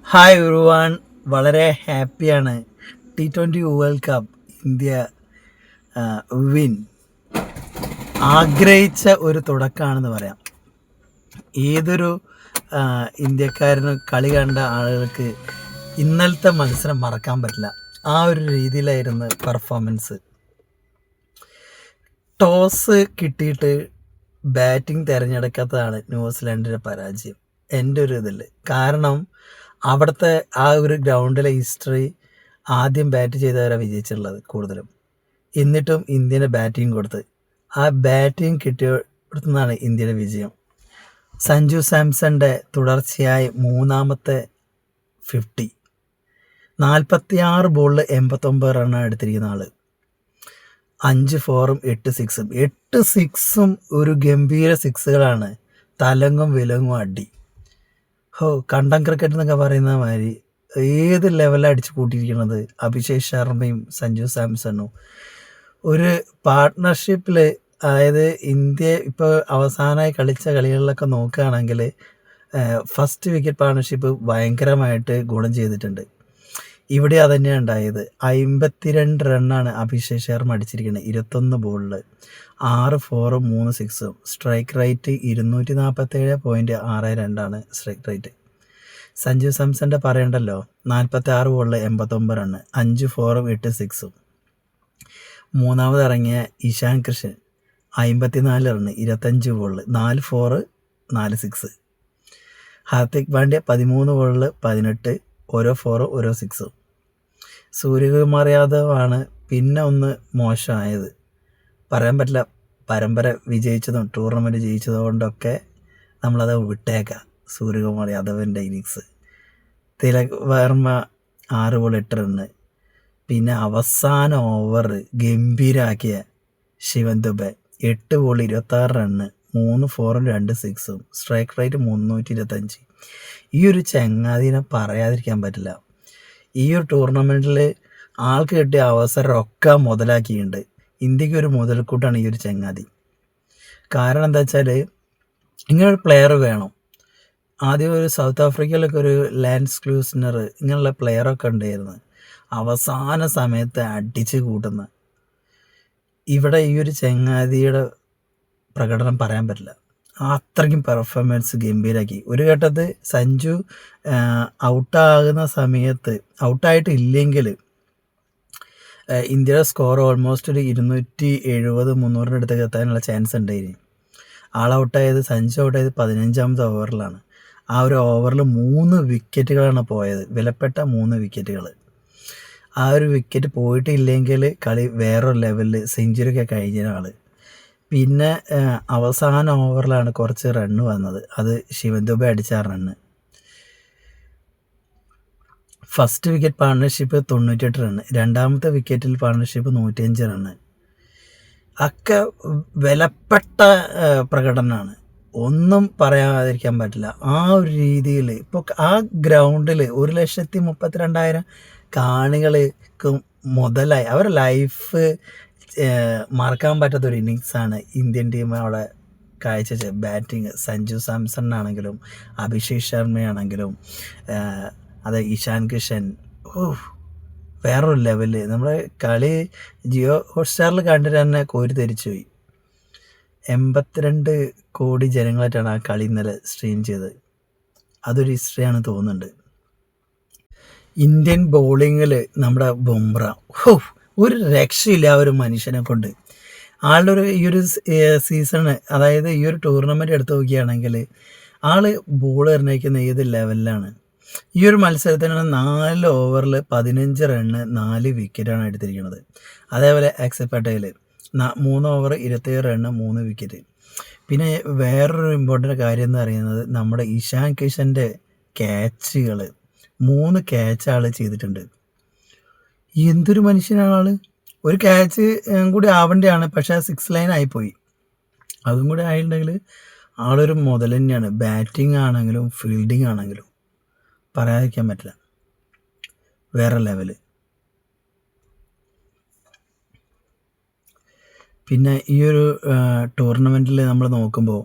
Hi everyone, വളരെ ഹാപ്പിയാണ്. T20 world cup India win ആഗ്രഹിച്ച ഒരു തുടക്കമാണെന്ന് പറയാം. ഏതൊരു ഇന്ത്യക്കാരനും കളി കണ്ട ആളുകൾക്ക് ഇന്നലത്തെ മത്സരം മറക്കാൻ പറ്റില്ല. ആ ഒരു രീതിയിലായിരുന്നു പെർഫോമൻസ്. ടോസ് കിട്ടിയിട്ട് ബാറ്റിംഗ് തിരഞ്ഞെടുക്കാത്തതാണ് ന്യൂസിലാൻഡിൻ്റെ പരാജയം എൻ്റെ ഒരു ഇതിൽ. കാരണം അവിടുത്തെ ആ ഒരു ഗ്രൗണ്ടിലെ ഹിസ്റ്ററി ആദ്യം ബാറ്റ് ചെയ്തവരാണ് വിജയിച്ചിട്ടുള്ളത് കൂടുതലും. എന്നിട്ടും ഇന്ത്യന് ബാറ്റിംഗ് കൊടുത്ത് ആ ബാറ്റിംഗ് കിട്ടിയെടുത്തുനിന്നാണ് ഇന്ത്യയുടെ വിജയം. സഞ്ജു സാംസന്റെ തുടർച്ചയായ മൂന്നാമത്തെ 50, 46 ബോളിൽ 89 റണ്ണാണ് എടുത്തിരിക്കുന്ന ആള്. 5 4ഉം 8 6ഉം 8 6ഉം ഒരു ഗംഭീര സിക്സുകളാണ്. തലങ്ങും വിലങ്ങും അടി. കണ്ടം ക്രിക്കറ്റ് എന്നൊക്കെ പറയുന്ന മാതിരി ഏത് ലെവലാണ് അടിച്ചു കൂട്ടിയിരിക്കുന്നത് അഭിഷേക് ശർമ്മയും സഞ്ജു സാംസണും. ഒരു പാർട്ട്ണർഷിപ്പിൽ, അതായത് ഇന്ത്യ ഇപ്പോൾ അവസാനമായി കളിച്ച കളികളിലൊക്കെ നോക്കുകയാണെങ്കിൽ ഫസ്റ്റ് വിക്കറ്റ് പാർട്ണർഷിപ്പ് ഭയങ്കരമായിട്ട് ഗുണം ചെയ്തിട്ടുണ്ട്. ഇവിടെ അതന്നെയാണ് ഉണ്ടായത്. 52 റണ്ണാണ് അഭിഷേക് ശർമ്മ അടിച്ചിരിക്കുന്നത് 21 ബോളിൽ. 6 4ഉം 3 6ഉം. Strike rate 247.62 strike rate. Sanju സാംസന്റെ പറയണ്ടല്ലോ, 46 ബോളിൽ 89 റണ്ണ്, 5 4ഉം 8 6ഉം. മൂന്നാമത് ഇറങ്ങിയ ഇഷാൻ കിഷൻ 54 റണ്ണ് 25 ബോളിൽ, 4 4 4 6. ഹാർദിക് പാണ്ഡ്യ 13 ബോളിൽ 18, ഓരോ 4ഉം ഓരോ 6ഉം. സൂര്യകുമാർ യാദവ് ആണ് പിന്നെ ഒന്ന് മോശമായത്. പറയാൻ പറ്റില്ല, പരമ്പര വിജയിച്ചതും ടൂർണമെൻറ്റ് ജയിച്ചതും കൊണ്ടൊക്കെ നമ്മളത് വിട്ടേക്കാം. സൂര്യകുമാർ യാദവിൻ്റെ innings. Tilak Varma 6 ball 8 run. പിന്നെ അവസാന ഓവർ ഗംഭീരാക്കിയ ശിവൻ ദുബെ 8 ബോൾ 26 റണ്ണ്, 3 4ഉം 2 6ഉം. Strike rate 325. ഈ ഒരു ചങ്ങാതിനെ പറയാതിരിക്കാൻ പറ്റില്ല. ഈ ഒരു ടൂർണമെൻറ്റിൽ ആൾക്ക് കിട്ടിയ അവസരമൊക്കെ മുതലാക്കിയിട്ടുണ്ട്. ഇന്ത്യക്ക് ഒരു മുതൽക്കൂട്ടാണ് ഈ ഒരു ചങ്ങാതി. കാരണം എന്താ വെച്ചാൽ, ഇങ്ങനൊരു പ്ലെയർ വേണം. ആദ്യം ഒരു സൗത്ത് ആഫ്രിക്കയിലൊക്കെ ഒരു ലാൻസ് ക്ലൂസ്നർ ഇങ്ങനെയുള്ള പ്ലെയറൊക്കെ ഉണ്ടായിരുന്നു, അവസാന സമയത്ത് അടിച്ച് കൂട്ടുന്ന. ഇവിടെ ഈ ഒരു ചങ്ങാതിയുടെ പ്രകടനം പറയാൻ പറ്റില്ല. അത്രയ്ക്കും പെർഫോമൻസ് ഗംഭീരാക്കി. ഒരു ഘട്ടത്തിൽ സഞ്ജു ഔട്ടാകുന്ന സമയത്ത്, ഔട്ടായിട്ടില്ലെങ്കിൽ ഇന്ത്യയുടെ സ്കോർ ഓൾമോസ്റ്റ് ഒരു 270-300 അടുത്തേക്ക് എത്താനുള്ള ചാൻസ് ഉണ്ടായിരുന്നു. സഞ്ജു ഔട്ടായത് 15ാമത്തെ ഓവറിലാണ്. ആ ഒരു ഓവറിൽ 3 വിക്കറ്റുകളാണ് പോയത്, വിലപ്പെട്ട 3 വിക്കറ്റുകൾ. ആ ഒരു വിക്കറ്റ് പോയിട്ടില്ലെങ്കിൽ കളി വേറൊരു ലെവലിൽ സെഞ്ചുറിയൊക്കെ കഴിഞ്ഞ ആൾ. പിന്നെ അവസാന ഓവറിലാണ് കുറച്ച് റണ്ണ് വന്നത്, അത് ശിവൻ ദുബെ അടിച്ച run. First wicket partnership 98 run, രണ്ടാമത്തെ വിക്കറ്റിൽ പാർട്ണർഷിപ്പ് 105 റണ്ണ്. ഒക്കെ വിലപ്പെട്ട പ്രകടനമാണ്, ഒന്നും പറയാതിരിക്കാൻ പറ്റില്ല. ആ ഒരു രീതിയിൽ ഇപ്പോൾ ആ ഗ്രൗണ്ടിൽ 1,32,000 കാണികൾക്ക് മുതലായി അവരുടെ ലൈഫ് മറക്കാൻ പറ്റാത്തൊരു ഇന്നിങ്സാണ് ഇന്ത്യൻ ടീം അവിടെ കാഴ്ച ബാറ്റിങ്. സഞ്ജു സാംസണിനാണെങ്കിലും അഭിഷേക് ശർമ്മയാണെങ്കിലും അത് ഇഷാൻ കിഷൻ, വേറൊരു ലെവല്. നമ്മുടെ കളി ജിയോ ഹോട്ട്സ്റ്റാറിൽ കണ്ടിട്ട് തന്നെ കോരി തിരിച്ചുപോയി. 82 കോടി ജനങ്ങളായിട്ടാണ് ആ കളി ഇന്നലെ സ്ട്രീം ചെയ്തത്. അതൊരു ഹിസ്റ്ററിയാണ് തോന്നുന്നുണ്ട്. ഇന്ത്യൻ ബോളിങ്ങിൽ നമ്മുടെ ബുംറ, ഒരു രക്ഷയില്ല ആ ഒരു മനുഷ്യനെ കൊണ്ട്. ആളുടെ ഈ ഒരു സീസണ്, അതായത് ഈ ഒരു ടൂർണമെൻറ്റ് എടുത്ത് നോക്കുകയാണെങ്കിൽ ആള് ബോൾ എറിഞ്ഞിരിക്കുന്ന ഏത് ലെവലിലാണ്. ഈ ഒരു മത്സരത്തിന് 4 ഓവറിൽ 15 റണ്ണ് 4 വിക്കറ്റാണ് എടുത്തിരിക്കുന്നത്. അതേപോലെ Axar Patel 3 over 27 run 3 wicket. പിന്നെ വേറൊരു ഇമ്പോർട്ടൻ്റ് കാര്യം എന്ന് പറയുന്നത്, നമ്മുടെ ഇഷാൻ കിഷൻ്റെ ക്യാച്ചുകൾ 3 ക്യാച്ച് ആൾ ചെയ്തിട്ടുണ്ട്. എന്തൊരു മനുഷ്യനാണ് ആൾ. ഒരു ക്യാച്ച് കൂടി ആവേണ്ടതാണ്, പക്ഷേ 6 ലൈൻ ആയിപ്പോയി. അതും കൂടി ആയിട്ടുണ്ടെങ്കിൽ ആളൊരു മുതൽ തന്നെയാണ്. ബാറ്റിംഗ് ആണെങ്കിലും ഫീൽഡിങ് ആണെങ്കിലും പറയാതിരിക്കാൻ പറ്റില്ല, വേറെ ലെവല്. പിന്നെ ഈ ഒരു ടൂർണമെൻറ്റിൽ നമ്മൾ നോക്കുമ്പോൾ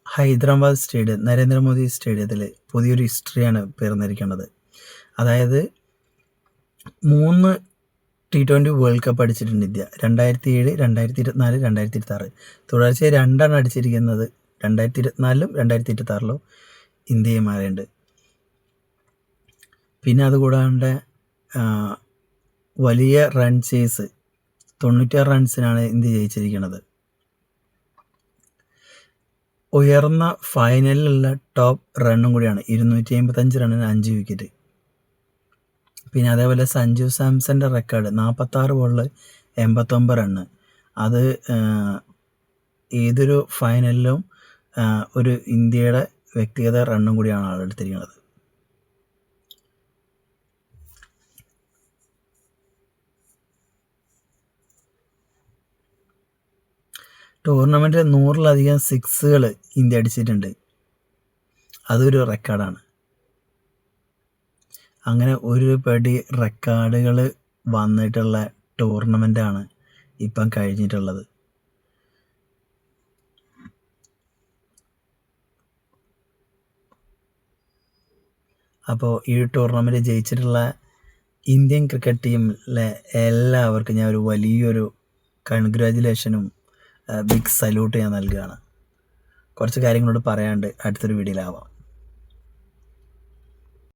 ഹൈദരാബാദ് സ്റ്റേഡിയം, നരേന്ദ്രമോദി സ്റ്റേഡിയത്തിൽ പുതിയൊരു ഹിസ്റ്ററിയാണ് പിറന്നിരിക്കുന്നത്. അതായത് 3 T20 വേൾഡ് കപ്പ് അടിച്ചിട്ടുണ്ട് ഇന്ത്യ. 2007, 2024, 2026 തുടർച്ചയായി 2 അടിച്ചിരിക്കുന്നത്. 2024 2026 ഇന്ത്യയുമായുണ്ട്. പിന്നെ അതുകൂടാണ്ട് വലിയ റൺ ചേസ് 96 റൺസിനാണ് ഇന്ത്യ ജയിച്ചിരിക്കുന്നത്. ഉയർന്ന ഫൈനലിലുള്ള ടോപ്പ് റണ്ണും കൂടിയാണ് 255 റണ്ണിന് 5 വിക്കറ്റ്. പിന്നെ അതേപോലെ സഞ്ജു സാംസൻ്റെ റെക്കോർഡ് 46 ബോളിൽ 89 റണ്ണ്. അത് ഏതൊരു ഫൈനലിലും ഒരു ഇന്ത്യയുടെ വ്യക്തിഗത റണ്ണും കൂടിയാണ് ആളെടുത്തിരിക്കുന്നത്. ടൂർണമെൻറ്റിൽ 100-ലധികം സിക്സുകൾ ഇന്ത്യ അടിച്ചിട്ടുണ്ട്. അതൊരു റെക്കോർഡാണ്. അങ്ങനെ ഒരുപടി റെക്കോർഡുകൾ വന്നിട്ടുള്ള ടൂർണമെൻറ്റാണ് ഇപ്പം കഴിഞ്ഞിട്ടുള്ളത്. അപ്പോൾ ഈ ടൂർണമെൻറ്റ് ജയിച്ചിട്ടുള്ള ഇന്ത്യൻ ക്രിക്കറ്റ് ടീമിലെ എല്ലാവർക്കും ഞാൻ ഒരു വലിയൊരു കൺഗ്രാജുലേഷനും ബിഗ് സല്യൂട്ട് ഞാൻ നൽകുകയാണ്. കുറച്ച് കാര്യങ്ങളോട് പറയാണ്ട് അടുത്തൊരു വീഡിയോയിലാവാം.